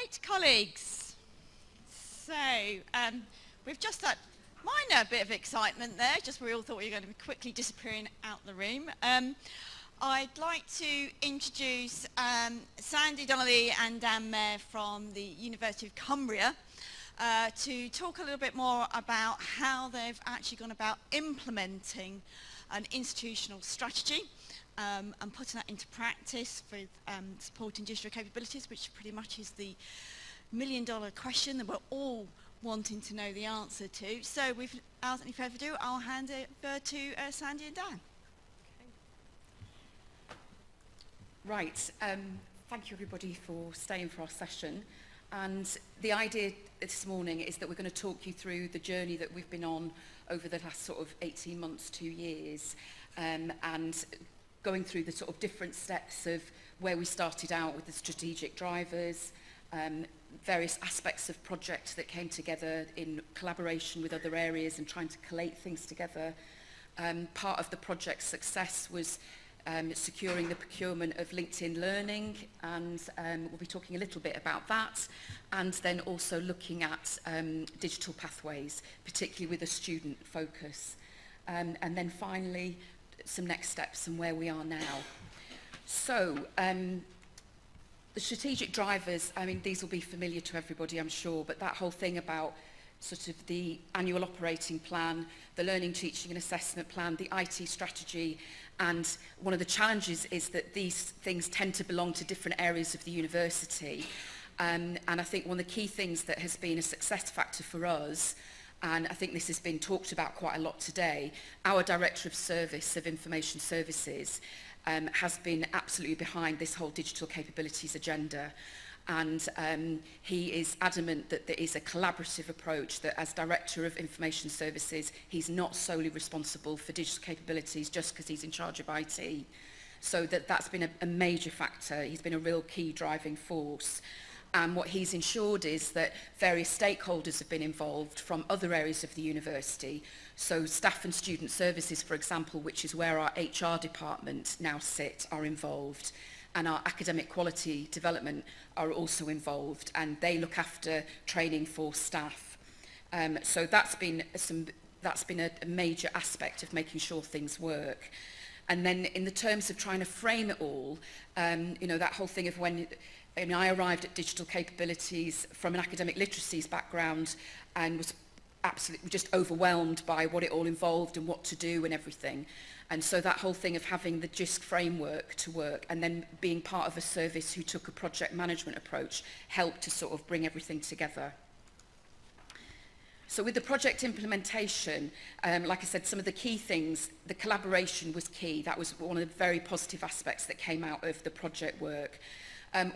Right, colleagues. So, we've just had minor bit of excitement there, just we all thought we were going to be quickly disappearing out the room. I'd like to introduce Sandy Donnelly and Dan Mayer from the University of Cumbria to talk a little bit more about how they've actually gone about implementing an institutional strategy and putting that into practice with supporting digital capabilities, which pretty much is the million-dollar question that we're all wanting to know the answer to. So without any further ado, I'll hand it over to Sandy and Dan. Right, thank you everybody for staying for our session. And the idea this morning is that we're going to talk you through the journey that we've been on over the last sort of 18 months, 2 years, and going through the sort of different steps of where we started out with the strategic drivers, various aspects of projects that came together in collaboration with other areas and trying to collate things together. Part of the project's success was securing the procurement of LinkedIn Learning, and we'll be talking a little bit about that, and then also looking at digital pathways, particularly with a student focus. And then finally, some next steps and where we are now. So, the strategic drivers, I mean, these will be familiar to everybody, I'm sure, but that whole thing about sort of the annual operating plan, the learning, teaching and assessment plan, the IT strategy, and one of the challenges is that these things tend to belong to different areas of the university. And I think one of the key things that has been a success factor for us, and I think this has been talked about quite a lot today, our Director of Service of Information Services has been absolutely behind this whole digital capabilities agenda. And he is adamant that there is a collaborative approach, that as Director of Information Services, he's not solely responsible for digital capabilities just because he's in charge of IT. So that's been a major factor. He's been a real key driving force. And what he's ensured is that various stakeholders have been involved from other areas of the university. So staff and student services, for example, which is where our HR department now sit, are involved. And our academic quality development are also involved, and they look after training for staff. So that's been a major aspect of making sure things work. And then in the terms of trying to frame it all, you know, that whole thing of when I arrived at digital capabilities from an academic literacies background and was absolutely just overwhelmed by what it all involved and what to do and everything. And so that whole thing of having the GISC framework to work and then being part of a service who took a project management approach helped to sort of bring everything together. So with the project implementation, like I said, some of the key things, the collaboration was key. That was one of the very positive aspects that came out of the project work.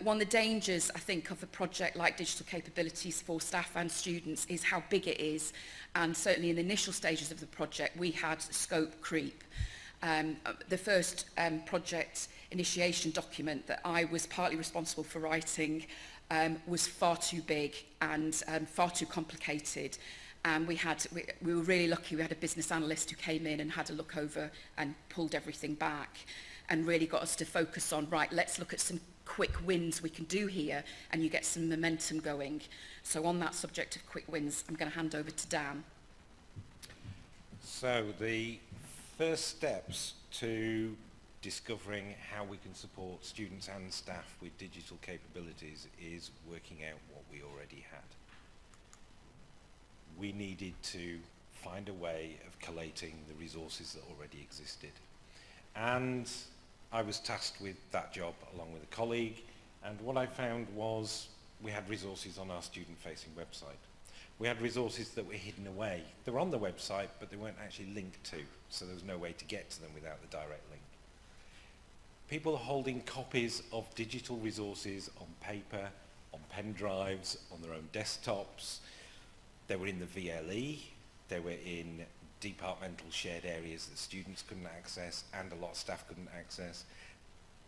One of the dangers, I think, of a project like digital capabilities for staff and students is how big it is. And certainly in the initial stages of the project, we had scope creep. The first project initiation document that I was partly responsible for writing was far too big and far too complicated. And we were really lucky. We had a business analyst who came in and had a look over and pulled everything back and really got us to focus on, right, let's look at some quick wins we can do here, and you get some momentum going. So on that subject of quick wins, I'm going to hand over to Dan. So the first steps to discovering how we can support students and staff with digital capabilities is working out what we already had. We needed to find a way of collating the resources that already existed. And I was tasked with that job along with a colleague, and what I found was we had resources on our student-facing website. We had resources that were hidden away. They were on the website, but they weren't actually linked to, so there was no way to get to them without the direct link. People are holding copies of digital resources on paper, on pen drives, on their own desktops. They were in the VLE, they were in departmental shared areas that students couldn't access and a lot of staff couldn't access.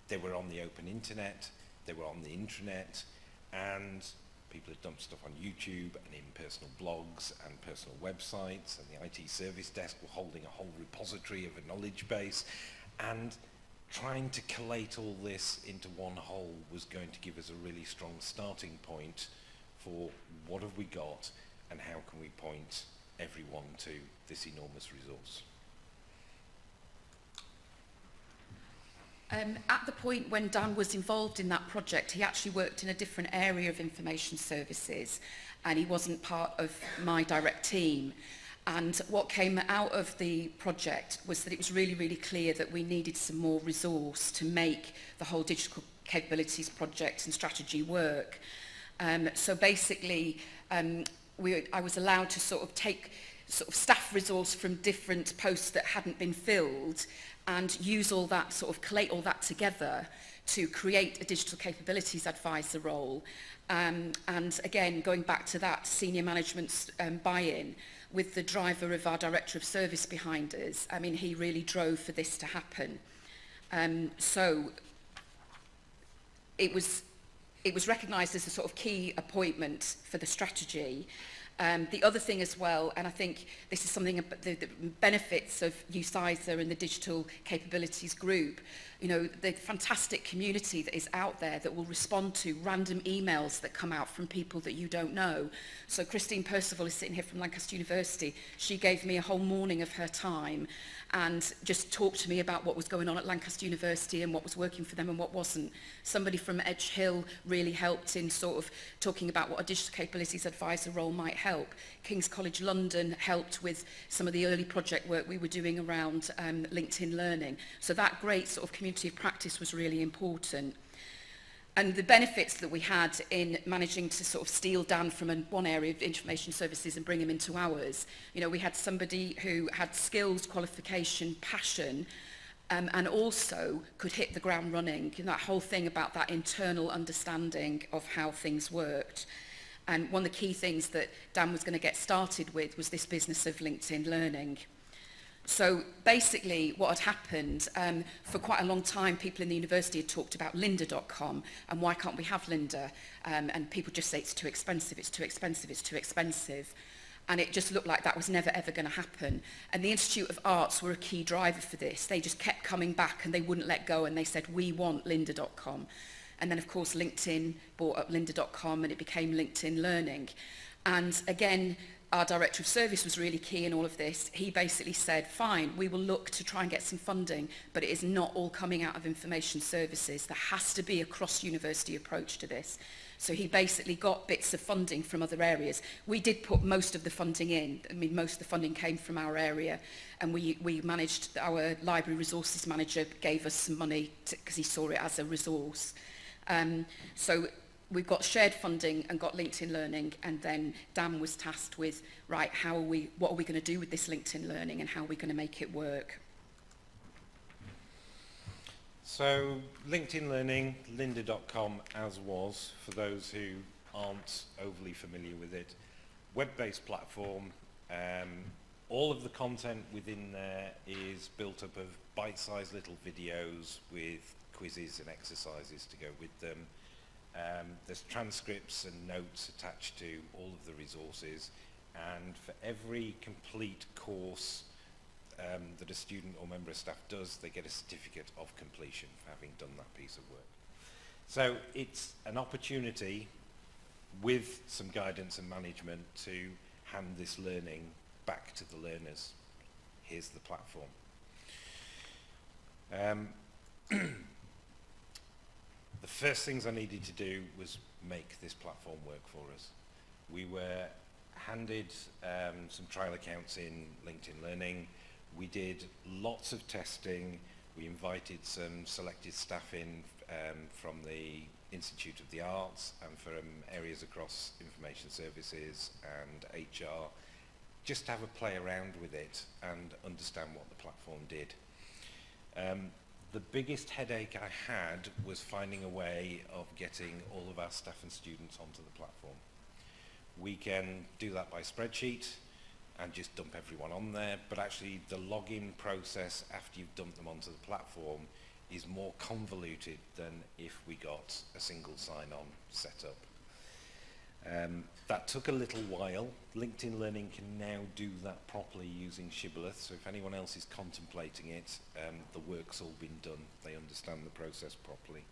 They were on the open internet, they were on the intranet, and people had dumped stuff on YouTube and in personal blogs and personal websites, and the IT service desk were holding a whole repository of a knowledge base, and trying to collate all this into one whole was going to give us a really strong starting point for what have we got and how can we point everyone to this enormous resource. At the point when Dan was involved in that project, he actually worked in a different area of information services, and he wasn't part of my direct team. And what came out of the project was that it was really, really clear that we needed some more resource to make the whole digital capabilities project and strategy work. So basically, I was allowed to sort of take sort of staff resource from different posts that hadn't been filled and use all that, sort of collate all that together to create a digital capabilities advisor role. And again, going back to that senior management's buy-in with the driver of our director of service behind us, I mean, he really drove for this to happen. So it was recognised as a sort of key appointment for the strategy. The other thing as well, and I think this is something about the benefits of UCISA and the digital capabilities group, you know, the fantastic community that is out there that will respond to random emails that come out from people that you don't know. So Christine Percival is sitting here from Lancaster University. She gave me a whole morning of her time and just talked to me about what was going on at Lancaster University and what was working for them and what wasn't. Somebody from Edge Hill really helped in sort of talking about what a digital capabilities advisor role might help. King's College London helped with some of the early project work we were doing around LinkedIn Learning. So that great sort of community of practice was really important. And the benefits that we had in managing to sort of steal Dan from one area of information services and bring him into ours, you know, we had somebody who had skills, qualification, passion, and also could hit the ground running. And that whole thing about that internal understanding of how things worked. And one of the key things that Dan was going to get started with was this business of LinkedIn Learning. So basically what had happened, for quite a long time, people in the university had talked about lynda.com and why can't we have Lynda? And people just say it's too expensive, it's too expensive, it's too expensive. And it just looked like that was never ever going to happen. And the Institute of Arts were a key driver for this. They just kept coming back and they wouldn't let go, and they said, we want lynda.com. And then of course LinkedIn bought up lynda.com and it became LinkedIn Learning. And again, our director of service was really key in all of this. He basically said, fine, we will look to try and get some funding, but it is not all coming out of information services. There has to be a cross-university approach to this. So he basically got bits of funding from other areas. We did put most of the funding in. I mean, most of the funding came from our area, and we managed, our library resources manager gave us some money because he saw it as a resource. So we've got shared funding and got LinkedIn Learning, and then Dan was tasked with, right, what are we going to do with this LinkedIn Learning and how are we going to make it work? So LinkedIn Learning, lynda.com as was, for those who aren't overly familiar with it, web-based platform. All of the content within there is built up of bite-sized little videos with quizzes and exercises to go with them. There's transcripts and notes attached to all of the resources, and for every complete course that a student or member of staff does, they get a certificate of completion for having done that piece of work. So it's an opportunity with some guidance and management to hand this learning back to the learners. Here's the platform. The first things I needed to do was make this platform work for us. We were handed some trial accounts in LinkedIn Learning. We did lots of testing. We invited some selected staff in from the Institute of the Arts and from areas across information services and HR, just to have a play around with it and understand what the platform did. The biggest headache I had was finding a way of getting all of our staff and students onto the platform. We can do that by spreadsheet and just dump everyone on there, but actually the login process after you've dumped them onto the platform is more convoluted than if we got a single sign-on set up. That took a little while. LinkedIn Learning can now do that properly using Shibboleth, so if anyone else is contemplating it, the work's all been done. They understand the process properly.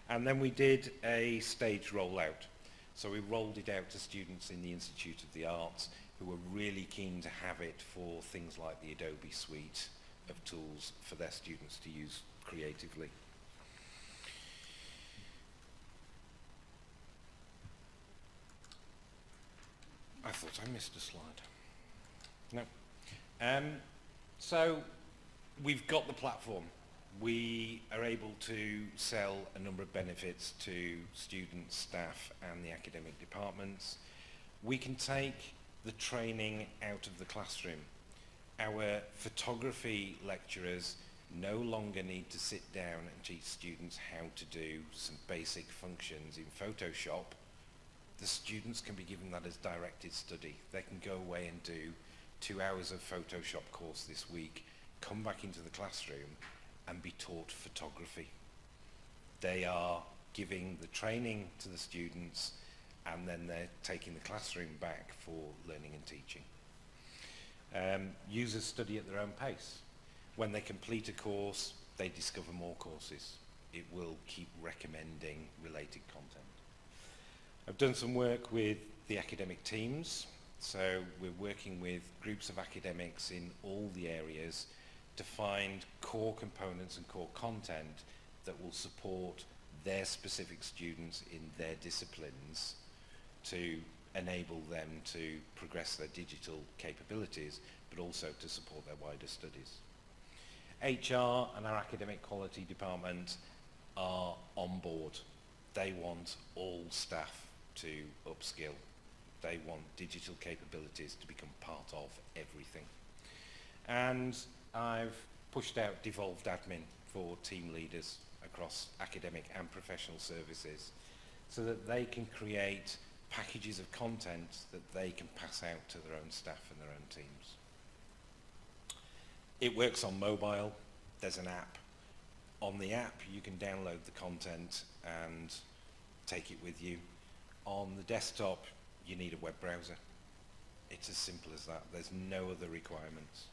And then we did a stage rollout. So we rolled it out to students in the Institute of the Arts who were really keen to have it for things like the Adobe suite of tools for their students to use creatively. I thought I missed a slide. No. So we've got the platform. We are able to sell a number of benefits to students, staff and the academic departments. We can take the training out of the classroom. Our photography lecturers no longer need to sit down and teach students how to do some basic functions in Photoshop. The students can be given that as directed study. They can go away and do 2 hours of Photoshop course this week, come back into the classroom and be taught photography. They are giving the training to the students and then they're taking the classroom back for learning and teaching. Users study at their own pace. When they complete a course, they discover more courses. It will keep recommending related content. I've done some work with the academic teams, so we're working with groups of academics in all the areas to find core components and core content that will support their specific students in their disciplines to enable them to progress their digital capabilities, but also to support their wider studies. HR and our academic quality department are on board. They want all staff to upskill. They want digital capabilities to become part of everything. And I've pushed out devolved admin for team leaders across academic and professional services so that they can create packages of content that they can pass out to their own staff and their own teams. It works on mobile. There's an app. On the app, you can download the content and take it with you. On the desktop, you need a web browser. It's as simple as that. There's no other requirements.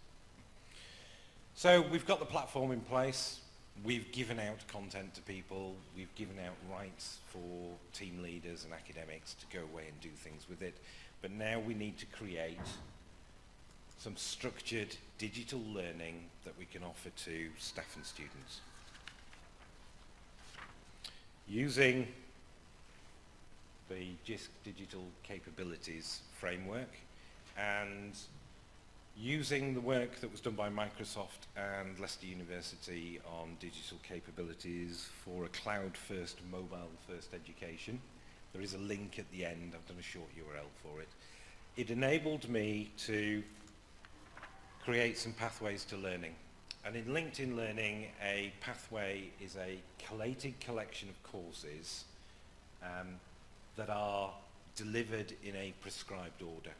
So we've got the platform in place. We've given out content to people. We've given out rights for team leaders and academics to go away and do things with it. But now we need to create some structured digital learning that we can offer to staff and students. Using the JISC Digital Capabilities Framework and using the work that was done by Microsoft and Leicester University on digital capabilities for a cloud-first, mobile-first education. There is a link at the end. I've done a short URL for it. It enabled me to create some pathways to learning. And in LinkedIn Learning, a pathway is a collated collection of courses that are delivered in a prescribed order.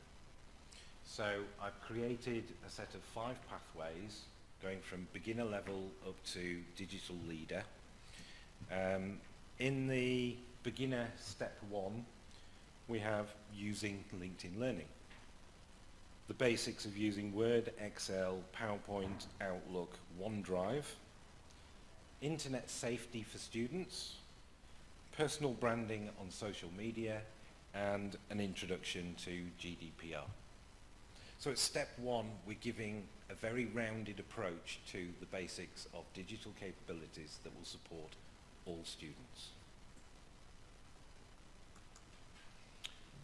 So I've created a set of 5 pathways going from beginner level up to digital leader. In the beginner step 1, we have using LinkedIn Learning. The basics of using Word, Excel, PowerPoint, Outlook, OneDrive, internet safety for students, personal branding on social media, and an introduction to GDPR. So at step 1, we're giving a very rounded approach to the basics of digital capabilities that will support all students.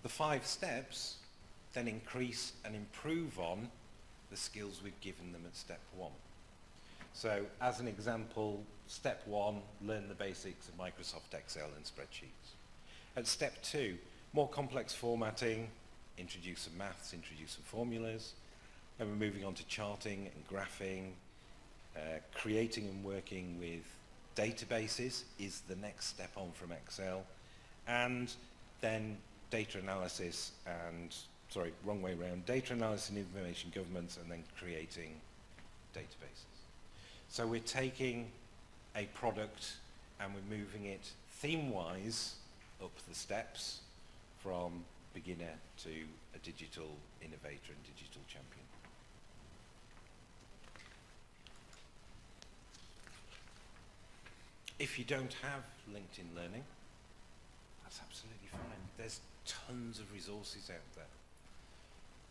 The 5 steps then increase and improve on the skills we've given them at step 1. So as an example, step 1, learn the basics of Microsoft Excel and spreadsheets. At step 2, more complex formatting, introduce some maths, introduce some formulas. Then we're moving on to charting and graphing. Creating and working with databases is the next step on from Excel. And then data analysis and, sorry, wrong way around, data analysis and information governance, and then creating databases. So we're taking a product and we're moving it theme-wise up the steps from beginner to a digital innovator and digital champion. If you don't have LinkedIn Learning, that's absolutely fine. There's tons of resources out there.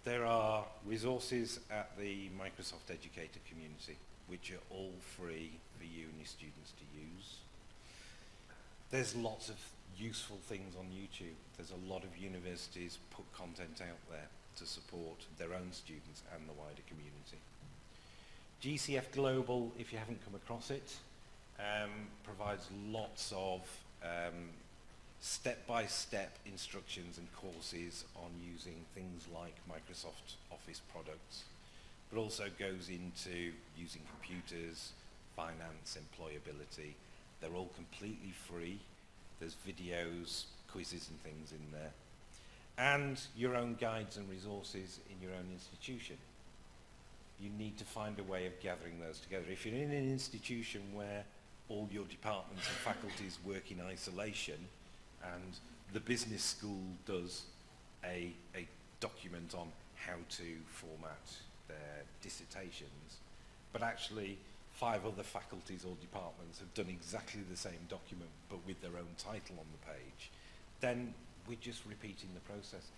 There are resources at the Microsoft Educator community, which are all free for you and your students to use. There's lots of useful things on YouTube. There's a lot of universities put content out there to support their own students and the wider community. GCF Global, if you haven't come across it, provides lots of step-by-step instructions and courses on using things like Microsoft Office products, but also goes into using computers, finance, employability. They're all completely free. There's videos, quizzes and things in there. And your own guides and resources in your own institution. You need to find a way of gathering those together. If you're in an institution where all your departments and faculties work in isolation, and the business school does a document on how to format their dissertations, but actually 5 other faculties or departments have done exactly the same document but with their own title on the page, then we're just repeating the process.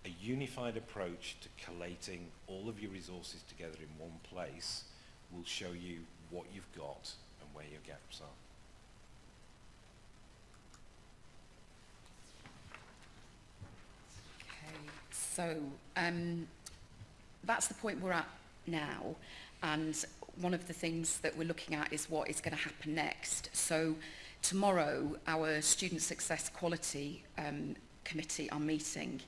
A unified approach to collating all of your resources together in one place will show you what you've got and where your gaps are. So that's the point we're at now, and one of the things that we're looking at is what is going to happen next. So tomorrow our Student Success Quality Committee are meeting,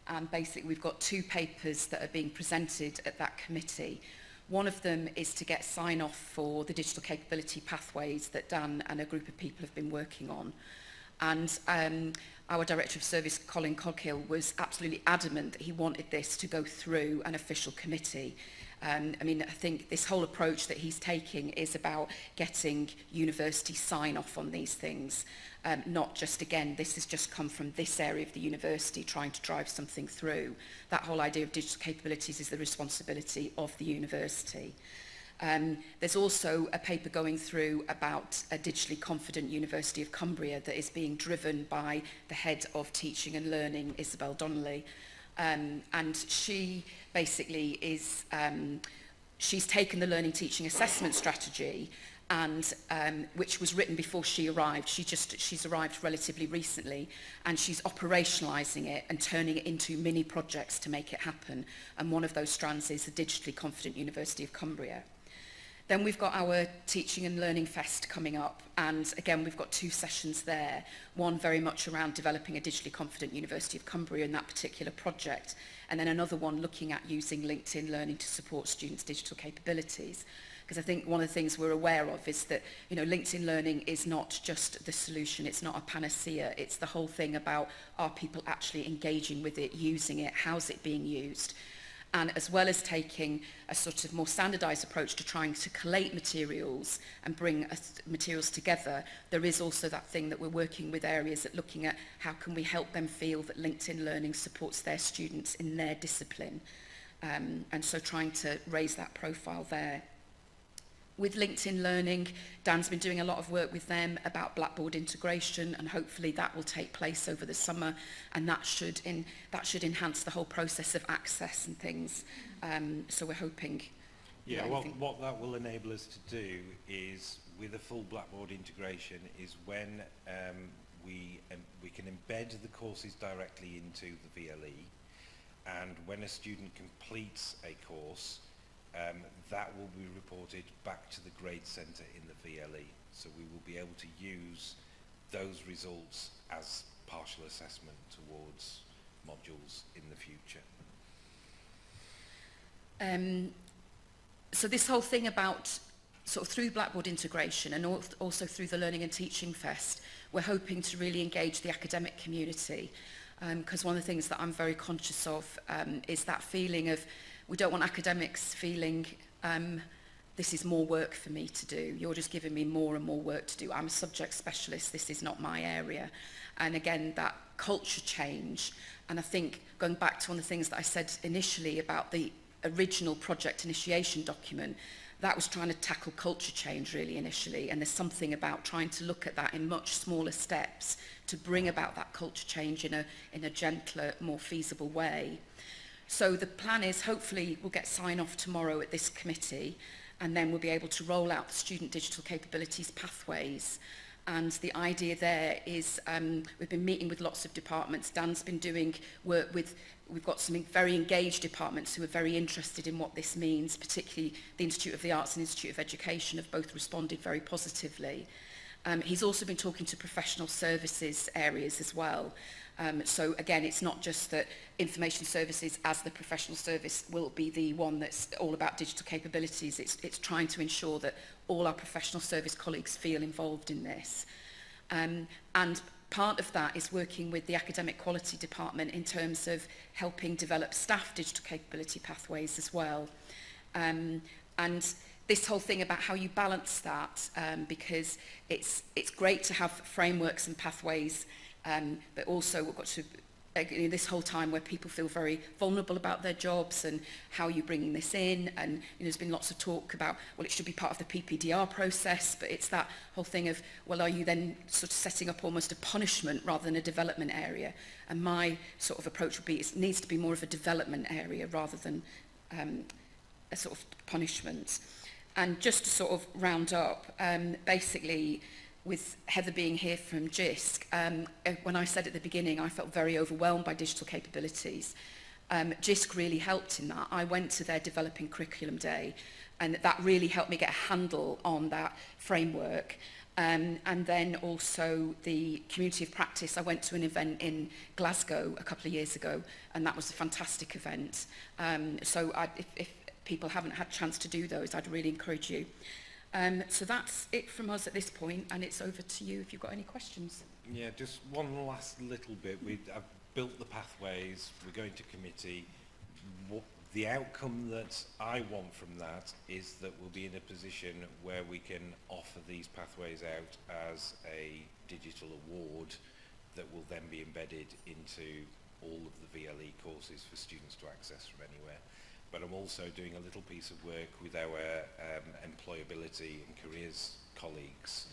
and basically we've got 2 papers that are being presented at that committee. One of them is to get sign-off for the digital capability pathways that Dan and a group of people have been working on. And our Director of Service, Colin Coghill, was absolutely adamant that he wanted this to go through an official committee. I mean, I think this whole approach that he's taking is about getting university sign-off on these things, not just, again, this has just come from this area of the university trying to drive something through. That whole idea of digital capabilities is the responsibility of the university. There's also a paper going through about a digitally confident University of Cumbria that is being driven by the head of teaching and learning, Isabel Donnelly. And she basically is, she's taken the learning teaching assessment strategy and which was written before she arrived. She's arrived relatively recently, and she's operationalizing it and turning it into mini projects to make it happen. And one of those strands is the Digitally Confident University of Cumbria. Then we've got our Teaching and Learning Fest coming up, and again we've got 2 sessions there, one very much around developing a digitally confident University of Cumbria in that particular project, and then another one looking at using LinkedIn Learning to support students' digital capabilities. Because I think one of the things we're aware of is that, you know, LinkedIn Learning is not just the solution, it's not a panacea, it's the whole thing about, are people actually engaging with it, using it, how's it being used? And as well as taking a sort of more standardized approach to trying to collate materials and bring materials together, there is also that thing that we're working with areas at looking at how can we help them feel that LinkedIn Learning supports their students in their discipline. And so trying to raise that profile there. With LinkedIn Learning, Dan's been doing a lot of work with them about Blackboard integration, and hopefully that will take place over the summer, and that should enhance the whole process of access and things. So we're hoping. Yeah, what that will enable us to do is, with a full Blackboard integration, is when we can embed the courses directly into the VLE, and when a student completes a course, that will be reported back to the grade centre in the VLE. So we will be able to use those results as partial assessment towards modules in the future. So this whole thing about sort of through Blackboard integration and also through the Learning and Teaching Fest, we're hoping to really engage the academic community. Because one of the things that I'm very conscious of is that feeling of, we don't want academics feeling this is more work for me to do. You're just giving me more and more work to do. I'm a subject specialist. This is not my area. And again, that culture change. And I think going back to one of the things that I said initially about the original project initiation document, that was trying to tackle culture change really initially. And there's something about trying to look at that in much smaller steps to bring about that culture change in a gentler, more feasible way. So the plan is hopefully we'll get sign off tomorrow at this committee, and then we'll be able to roll out the student digital capabilities pathways. And the idea there is we've been meeting with lots of departments. Dan's been doing work with, we've got some very engaged departments who are very interested in what this means, particularly the Institute of the Arts and Institute of Education have both responded very positively. He's also been talking to professional services areas as well. So again, it's not just that information services as the professional service will be the one that's all about digital capabilities. It's trying to ensure that all our professional service colleagues feel involved in this. And part of that is working with the Academic Quality Department in terms of helping develop staff digital capability pathways as well. And this whole thing about how you balance that, because it's great to have frameworks and pathways, but also we've got to, this whole time where people feel very vulnerable about their jobs and how you're bringing this in. And there's been lots of talk about, well, it should be part of the PPDR process, but it's that whole thing of, well, are you then sort of setting up almost a punishment rather than a development area? And my sort of approach would be, it needs to be more of a development area rather than a sort of punishment. And just to sort of round up, basically, with Heather being here from JISC, when I said at the beginning I felt very overwhelmed by digital capabilities, JISC really helped in that. I went to their developing curriculum day, and that really helped me get a handle on that framework. And then also the community of practice. I went to an event in Glasgow a couple of years ago, and that was a fantastic event. So if people haven't had a chance to do those, I'd really encourage you. So that's it from us at this point, and it's over to you if you've got any questions. Yeah, just one last little bit. I've built the pathways, we're going to committee. The outcome that I want from that is that we'll be in a position where we can offer these pathways out as a digital award that will then be embedded into all of the VLE courses for students to access from anywhere. But I'm also doing a little piece of work with our employability and careers colleagues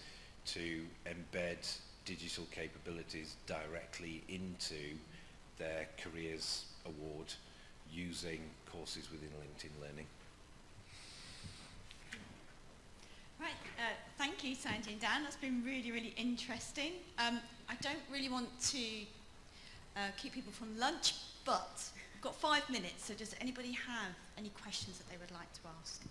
to embed digital capabilities directly into their careers award using courses within LinkedIn Learning. Right, thank you, Sandy and Dan. That's been really, really interesting. I don't really want to keep people from lunch, but we've got 5 minutes, so does anybody have any questions that they would like to ask?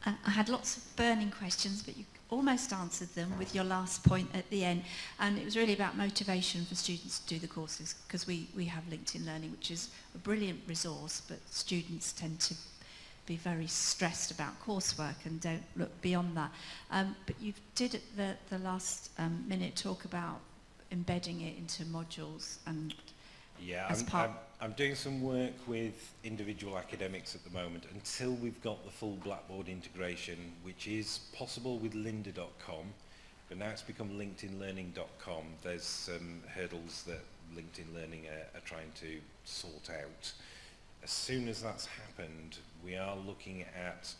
I had lots of burning questions, but you almost answered them with your last point at the end. And it was really about motivation for students to do the courses, because we have LinkedIn Learning, which is a brilliant resource, but students tend to be very stressed about coursework and don't look beyond that. But you did at the last minute talk about embedding it into modules and yeah, as part... I'm doing some work with individual academics at the moment until we've got the full Blackboard integration, which is possible with lynda.com, but now it's become linkedinlearning.com. There's some hurdles that LinkedIn Learning are trying to sort out. As soon as that's happened, we are looking at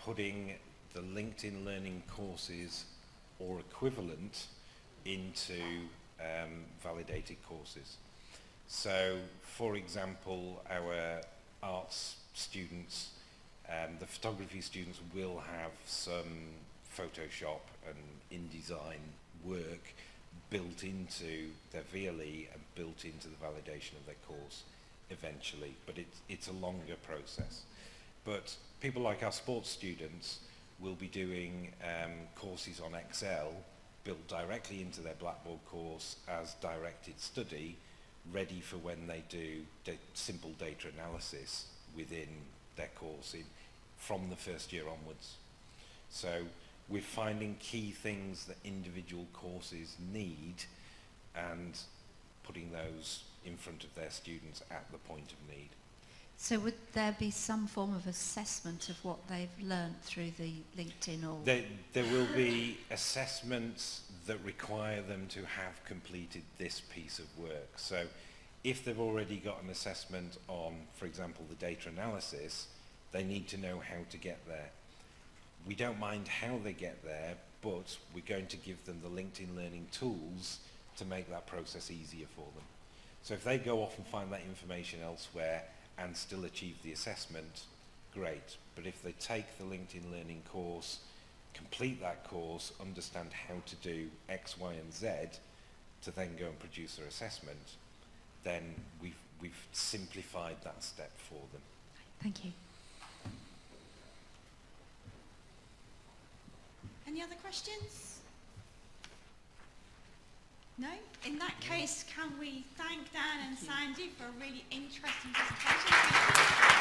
putting the LinkedIn Learning courses or equivalent into validated courses. So, for example, our arts students, the photography students will have some Photoshop and InDesign work built into their VLE and built into the validation of their course eventually, but it's a longer process. But people like our sports students will be doing courses on Excel built directly into their Blackboard course as directed study, ready for when they do simple data analysis within their course from the first year onwards. So we're finding key things that individual courses need and putting those in front of their students at the point of need. So would there be some form of assessment of what they've learnt through the LinkedIn or... There will be assessments that require them to have completed this piece of work. So if they've already got an assessment on, for example, the data analysis, they need to know how to get there. We don't mind how they get there, but we're going to give them the LinkedIn Learning tools to make that process easier for them. So if they go off and find that information elsewhere and still achieve the assessment, great. But if they take the LinkedIn Learning course, complete that course, understand how to do X, Y, and Z, to then go and produce their assessment, then we've simplified that step for them. Thank you. Any other questions? No? In that case, can we thank Dan and Sandy for a really interesting presentation?